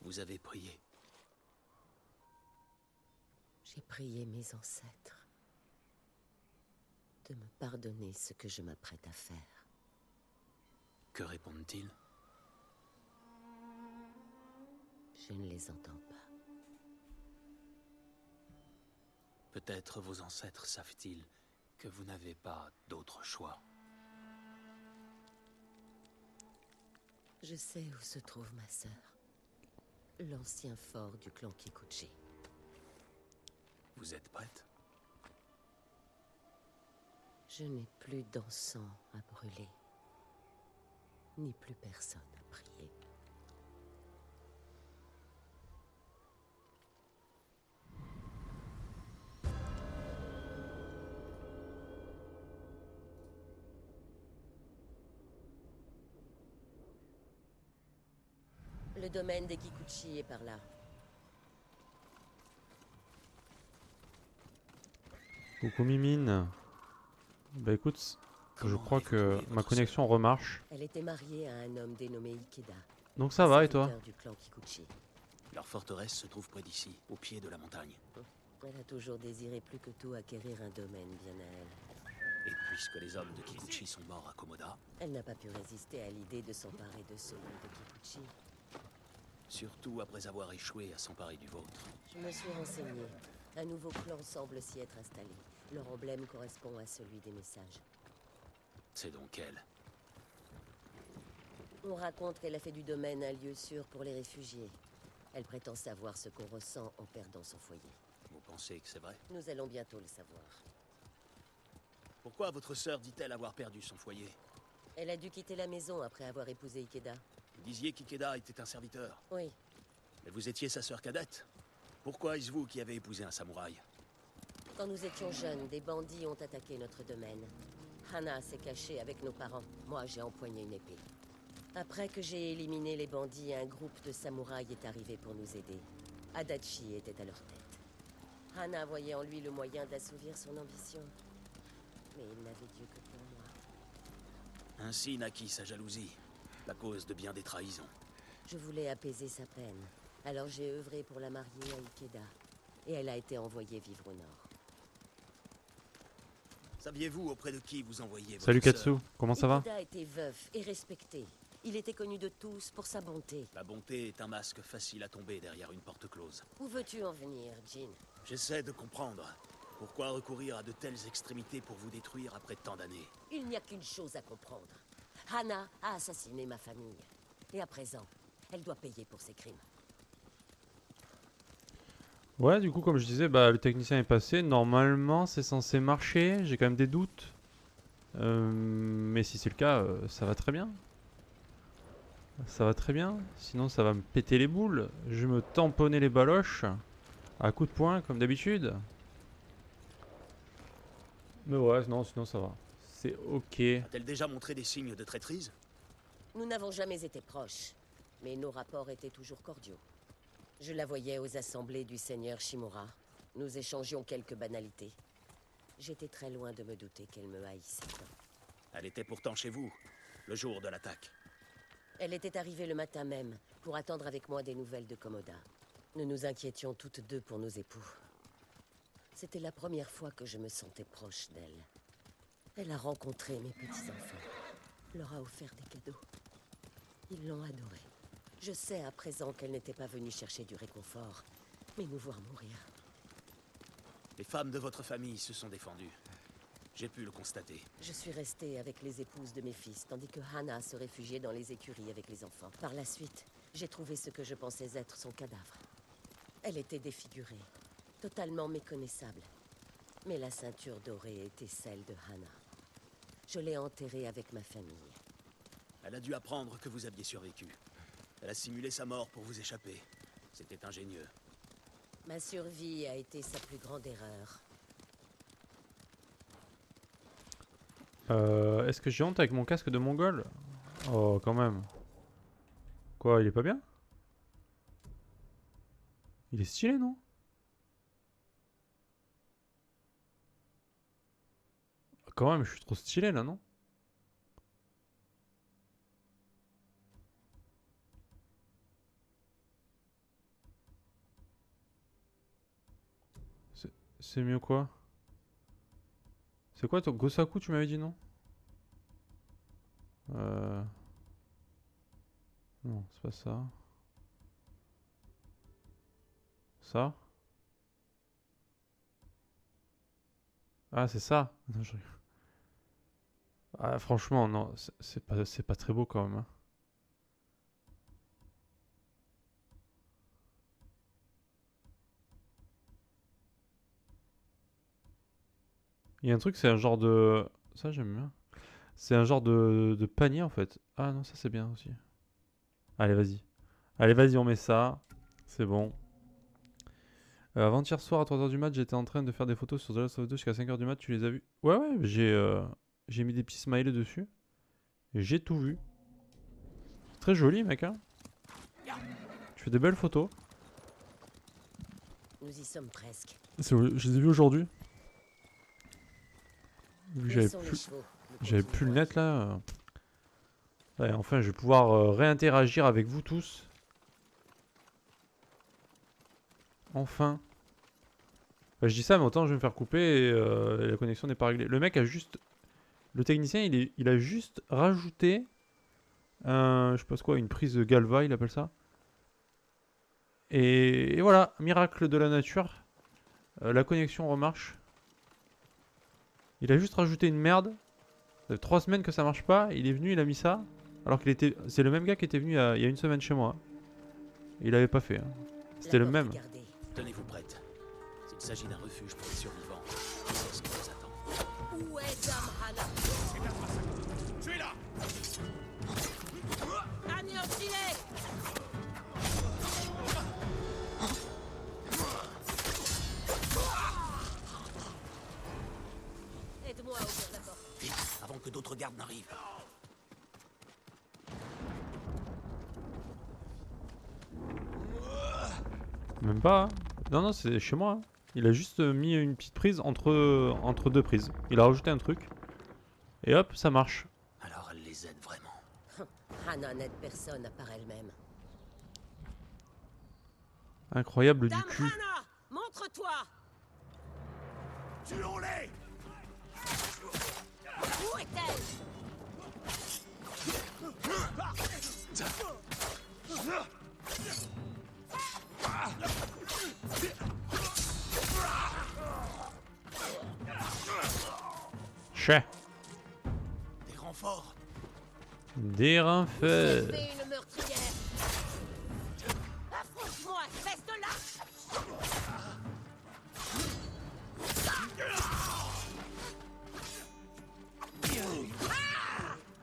Vous avez prié. J'ai prié mes ancêtres de me pardonner ce que je m'apprête à faire. Que répondent-ils? Je ne les entends pas. Peut-être vos ancêtres savent-ils que vous n'avez pas d'autre choix. Je sais où se trouve ma sœur. L'ancien fort du clan Kikuchi. Vous êtes prête? Je n'ai plus d'encens à brûler. Ni plus personne à prier. Le domaine des Kikuchi est par là. Coucou Mimine. Bah écoute, je crois que ma connexion remarche. Elle était mariée à un homme dénommé Ikeda. Donc ça va et toi? Du clan Kikuchi. Leur forteresse se trouve près d'ici, au pied de la montagne. Elle a toujours désiré plus que tout acquérir un domaine bien à elle. Et puisque les hommes de Kikuchi sont morts à Komoda, Elle n'a pas pu résister à l'idée de s'emparer de ce monde de Kikuchi. surtout après avoir échoué à s'emparer du vôtre. Je me suis renseigné. Un nouveau clan semble s'y être installé. Leur emblème correspond à celui des messages. C'est donc elle. On raconte qu'elle a fait du domaine un lieu sûr pour les réfugiés. Elle prétend savoir ce qu'on ressent en perdant son foyer. Vous pensez que c'est vrai? Nous allons bientôt le savoir. Pourquoi votre sœur dit-elle avoir perdu son foyer? Elle a dû quitter la maison après avoir épousé Ikeda. Vous disiez qu'Ikeda était un serviteur. Oui, Mais vous étiez sa sœur cadette. Pourquoi est-ce vous qui avez épousé un samouraï? quand nous étions jeunes, des bandits ont attaqué notre domaine. Hana s'est cachée avec nos parents. Moi, j'ai empoigné une épée. Après que j'ai éliminé les bandits, un groupe de samouraïs est arrivé pour nous aider. Adachi était à leur tête. Hana voyait en lui le moyen d'assouvir son ambition. Mais il n'avait Dieu que pour moi. Ainsi naquit sa jalousie, la cause de bien des trahisons. Je voulais apaiser sa peine. Alors j'ai œuvré pour la marier à Ikeda. Et elle a été envoyée vivre au nord. Saviez-vous auprès de qui vous envoyiez votre Salut sœur? Katsu, comment ça va? Ikeda était veuf et respecté. Il était connu de tous pour sa bonté. La bonté est un masque facile à tomber derrière une porte close. Où veux-tu en venir, Jin? J'essaie de comprendre. Pourquoi recourir à de telles extrémités pour vous détruire après tant d'années? Il n'y a qu'une chose à comprendre. Hana a assassiné ma famille. Et à présent, elle doit payer pour ses crimes. Ouais, du coup, comme je disais, bah, le technicien est passé. Normalement, c'est censé marcher. J'ai quand même des doutes. Mais si c'est le cas, ça va très bien. Ça va très bien. Sinon, ça va me péter les boules. Je vais me tamponner les baloches. À coups de poing, comme d'habitude. Mais ouais, non, sinon ça va. C'est ok. A-t-elle déjà montré des signes de traîtrise? Nous n'avons jamais été proches, mais nos rapports étaient toujours cordiaux. Je la voyais aux assemblées du seigneur Shimura. Nous échangions quelques banalités. J'étais très loin de me douter qu'elle me haïssait tant. Elle était pourtant chez vous, le jour de l'attaque. Elle était arrivée le matin même, pour attendre avec moi des nouvelles de Komoda. Nous nous inquiétions toutes deux pour nos époux. C'était la première fois que je me sentais proche d'elle. Elle a rencontré mes petits-enfants, leur a offert des cadeaux. Ils l'ont adorée. Je sais à présent qu'elle n'était pas venue chercher du réconfort, mais nous voir mourir. Les femmes de votre famille se sont défendues. J'ai pu le constater. Je suis restée avec les épouses de mes fils, tandis que Hana se réfugiait dans les écuries avec les enfants. Par la suite, j'ai trouvé ce que je pensais être son cadavre. Elle était défigurée, totalement méconnaissable. Mais la ceinture dorée était celle de Hannah. Je l'ai enterrée avec ma famille. Elle a dû apprendre que vous aviez survécu. Elle a simulé sa mort pour vous échapper. C'était ingénieux. Ma survie a été sa plus grande erreur. Est-ce que j'ai honte avec mon casque de mongol? Oh, quand même. Quoi, il est pas bien? Il est stylé, non? Quand même, je suis trop stylé là, non? C'est mieux quoi? C'est quoi ton Gosaku, tu m'avais dit non? Non, c'est pas ça. Ça? Ah, c'est ça? Non, ah, franchement, non, c'est pas très beau quand même, hein. Il y a un truc, c'est un genre de... Ça, j'aime bien. C'est un genre de panier, en fait. Ah non, ça, c'est bien aussi. Allez, vas-y. Allez, vas-y, on met ça. C'est bon. Avant-hier soir, à 3h du mat', j'étais en train de faire des photos sur The Last of Us 2 jusqu'à 5h du mat'. Tu les as vues? Ouais, ouais, j'ai mis des petits smileys dessus. Et j'ai tout vu. C'est très joli, mec, hein. Tu fais des belles photos. Nous y sommes presque. Je les ai vus aujourd'hui. Vu que Laissons les chevaux. Nous j'avais plus le continuerons. net là. Ouais, enfin, je vais pouvoir réinteragir avec vous tous. Enfin. Bah, je dis ça, mais autant je vais me faire couper et la connexion n'est pas réglée. Le mec a juste. Le technicien, il a juste rajouté. Je sais pas quoi, une prise de Galva, il appelle ça. Et voilà, miracle de la nature. La connexion remarche. Il a juste rajouté une merde. Ça fait 3 semaines que ça marche pas. Il est venu, il a mis ça. Alors qu'il était. C'est le même gars qui était venu il y a une semaine chez moi. Il avait pas fait, hein. C'était La le porte même. est gardée. Tenez-vous prête. S'il s'agit d'un refuge pour les survivants, c'est ce qui nous attend. Où est Dame Hannah? Tu es là! Anéantis-les! Aide-moi à ouvrir la porte. Vite, avant que d'autres gardes n'arrivent. Même pas, hein. Non, non, c'est chez moi, hein. Il a juste mis une petite prise entre deux prises. Il a rajouté un truc. Et hop, ça marche. Alors elle les aide vraiment. Hannah n'aide personne à part elle-même. Incroyable du Dame cul. Hannah! Montre-toi! Tuons-les! Où est-elle? Chais. Des renforts! Des J'ai renforts. fait une meurtrière! Affronte-moi, reste là!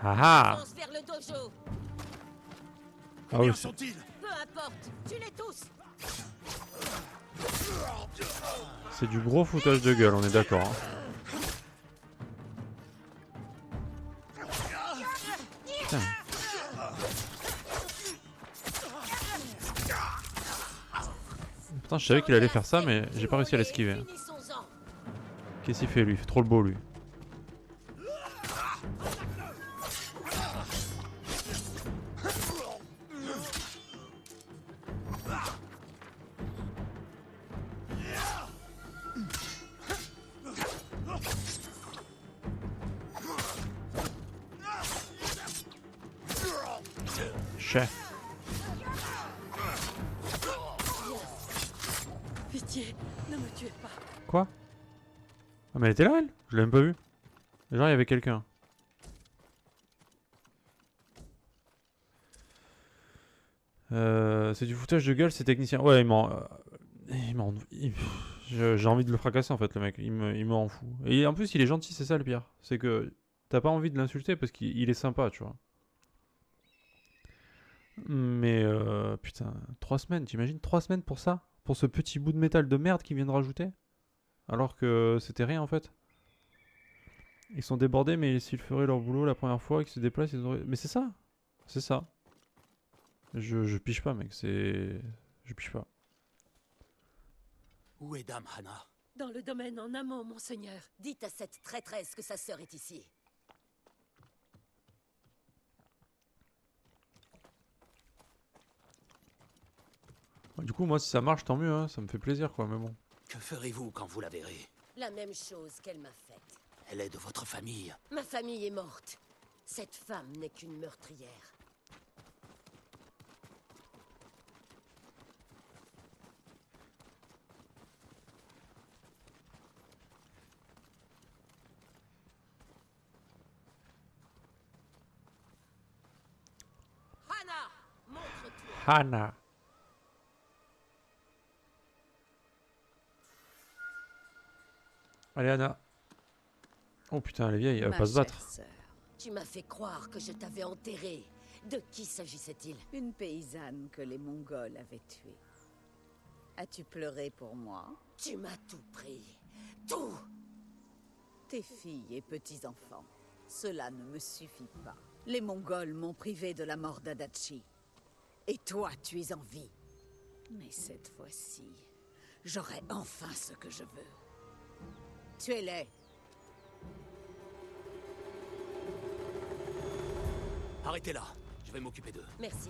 Ah ah. Avance vers le dojo! Ah oui, Combien c'est- sont-ils? Peu importe, tue-les tous! c'est du gros foutage de gueule, on est d'accord, hein. Putain. Pourtant, je savais qu'il allait faire ça, mais j'ai pas réussi à l'esquiver. Finissons-en. Qu'est-ce qu'il fait, lui? Il fait trop le beau, lui. Chais. Pitié, ne me tuez pas. Quoi? Ah, mais elle était là, elle? Je l'ai même pas vue. Genre, il y avait quelqu'un. C'est du foutage de gueule, ces techniciens. Ouais, J'ai envie de le fracasser en fait, le mec. Il me rend fou. Et en plus, il est gentil, c'est ça le pire. C'est que t'as pas envie de l'insulter parce qu'il est sympa, tu vois. Mais putain, 3 semaines, t'imagines 3 semaines pour ça? Pour ce petit bout de métal de merde qu'ils viennent de rajouter? Alors que c'était rien en fait. Ils sont débordés, mais s'ils feraient leur boulot la première fois, qu'ils se déplacent, ils auraient. Mais c'est ça! C'est ça. Je pige pas, mec, c'est. Je pige pas. Où est Dame Hannah? Dans le domaine en amont, monseigneur. Dites à cette traîtresse que sa sœur est ici. Du coup, moi, si ça marche, tant mieux, hein, ça me fait plaisir quoi, mais bon. Que ferez-vous quand vous la verrez? La même chose qu'elle m'a faite. Elle est de votre famille. Ma famille est morte. Cette femme n'est qu'une meurtrière. Hannah, montre-toi. Hannah! Allez, Anna. Oh putain, elle est vieille, elle va pas se battre. Sœur, Tu m'as fait croire que je t'avais enterrée. De qui s'agissait-il? une paysanne que les Mongols avaient tuée. As-tu pleuré pour moi? Tu m'as tout pris. Tout! Tes filles et petits-enfants. Cela ne me suffit pas. Les Mongols m'ont privé de la mort d'Adachi. Et toi, tu es en vie. Mais cette fois-ci, j'aurai enfin ce que je veux. Tuez-les. Arrêtez-la. Je vais m'occuper d'eux. Merci.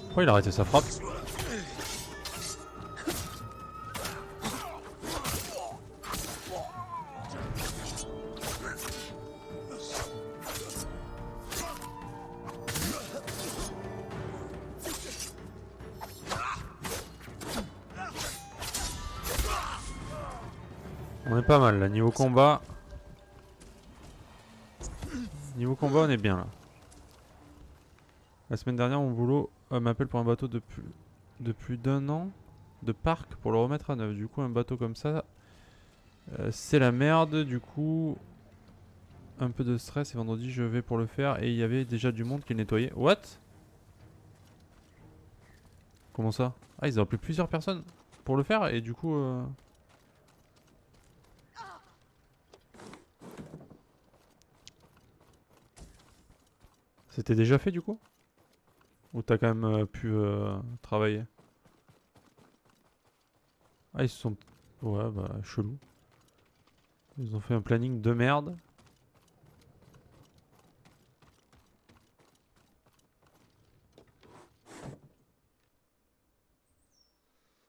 Pourquoi il a arrêté sa frappe? On est pas mal là, niveau combat. Niveau combat, on est bien là. La semaine dernière, mon boulot m'appelle pour un bateau de plus d'1 an de parc pour le remettre à neuf. Du coup, un bateau comme ça, c'est la merde. Du coup, un peu de stress. Et vendredi, je vais pour le faire. Et il y avait déjà du monde qui le nettoyait. What? Comment ça? Ah, ils ont appelé plusieurs personnes pour le faire. Et du coup... C'était déjà fait du coup? Ou t'as quand même pu travailler? Ah, ils se sont... Ouais, bah, chelou. Ils ont fait un planning de merde.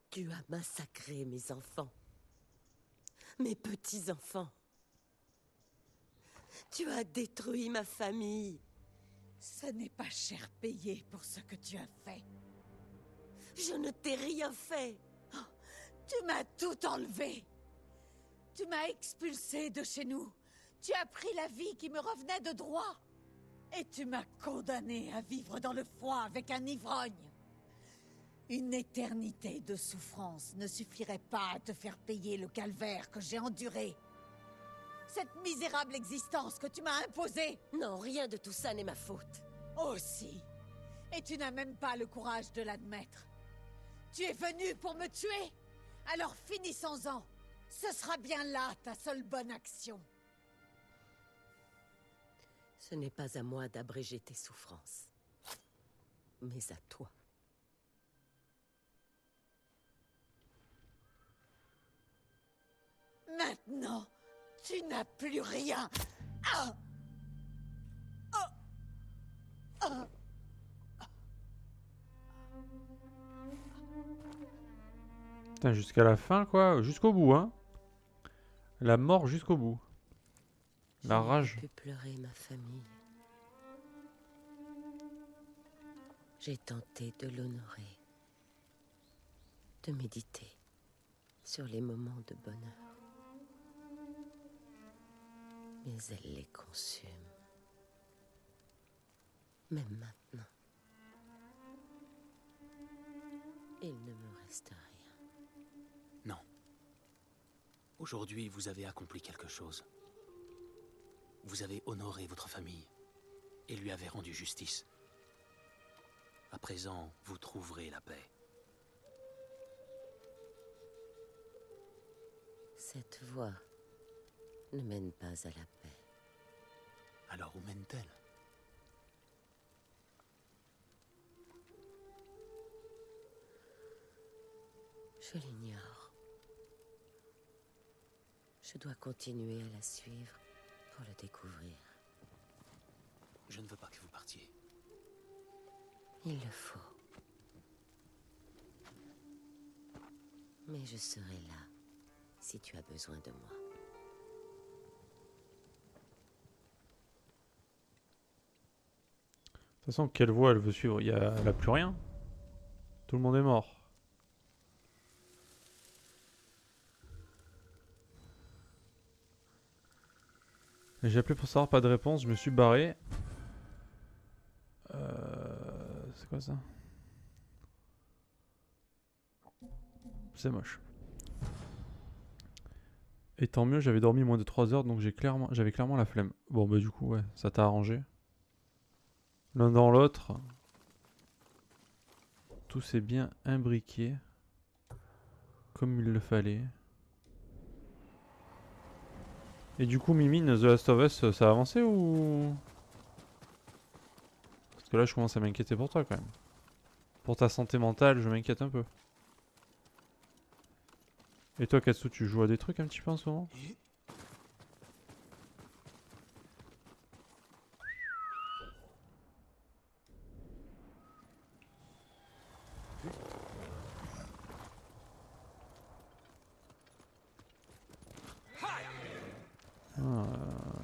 Tu as massacré mes enfants. Mes petits-enfants. Tu as détruit ma famille. Ce n'est pas cher payé pour ce que tu as fait. Je ne t'ai rien fait. Tu m'as tout enlevé. Tu m'as expulsé de chez nous. Tu as pris la vie qui me revenait de droit. Et tu m'as condamné à vivre dans le froid avec un ivrogne. Une éternité de souffrance ne suffirait pas à te faire payer le calvaire que j'ai enduré. Cette misérable existence que tu m'as imposée. Non, rien de tout ça n'est ma faute. Aussi. Et tu n'as même pas le courage de l'admettre. Tu es venu pour me tuer? Alors finissons-en. Ce sera bien là ta seule bonne action. Ce n'est pas à moi d'abréger tes souffrances, mais à toi. Maintenant, tu n'as plus rien. Ah! Ah! Ah! Putain, jusqu'à la fin quoi, jusqu'au bout hein. La mort jusqu'au bout. La rage. J'ai pu pleurer ma famille. J'ai tenté de l'honorer. de méditer sur les moments de bonheur. Mais elle les consume. Même maintenant. Il ne me reste rien. Non. Aujourd'hui, vous avez accompli quelque chose. Vous avez honoré votre famille et lui avez rendu justice. À présent, vous trouverez la paix. Cette voie ne mène pas à la paix. Alors où mène-t-elle? Je l'ignore. Je dois continuer à la suivre pour le découvrir. Je ne veux pas que vous partiez. Il le faut. Mais je serai là si tu as besoin de moi. De toute façon, quelle voie elle veut suivre? Elle a plus rien. Tout le monde est mort. J'ai appelé pour savoir, pas de réponse, je me suis barré. C'est quoi ça? C'est moche. Et tant mieux, j'avais dormi moins de 3 heures, donc j'avais clairement la flemme. Bon bah du coup, ouais, ça t'a arrangé. L'un dans l'autre. Tout s'est bien imbriqué. Comme il le fallait. Et du coup, Mimine, The Last of Us, ça a avancé ou... Parce que là, je commence à m'inquiéter pour toi quand même. Pour ta santé mentale, je m'inquiète un peu. Et toi, Katsu, tu joues à des trucs un petit peu en ce moment?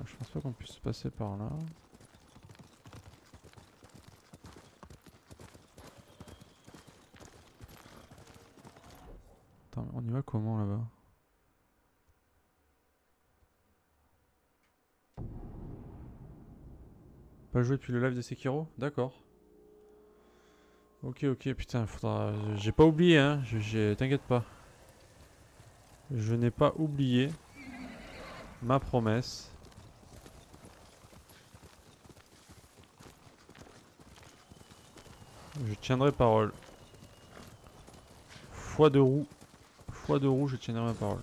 Je pense pas qu'on puisse passer par là. Attends, on y va comment là-bas? Pas joué depuis le live de Sekiro? D'accord. Ok, ok, putain, faudra... J'ai pas oublié, hein, t'inquiète pas. Je n'ai pas oublié ma promesse. Je tiendrai parole. Foi de roue, je tiendrai ma parole.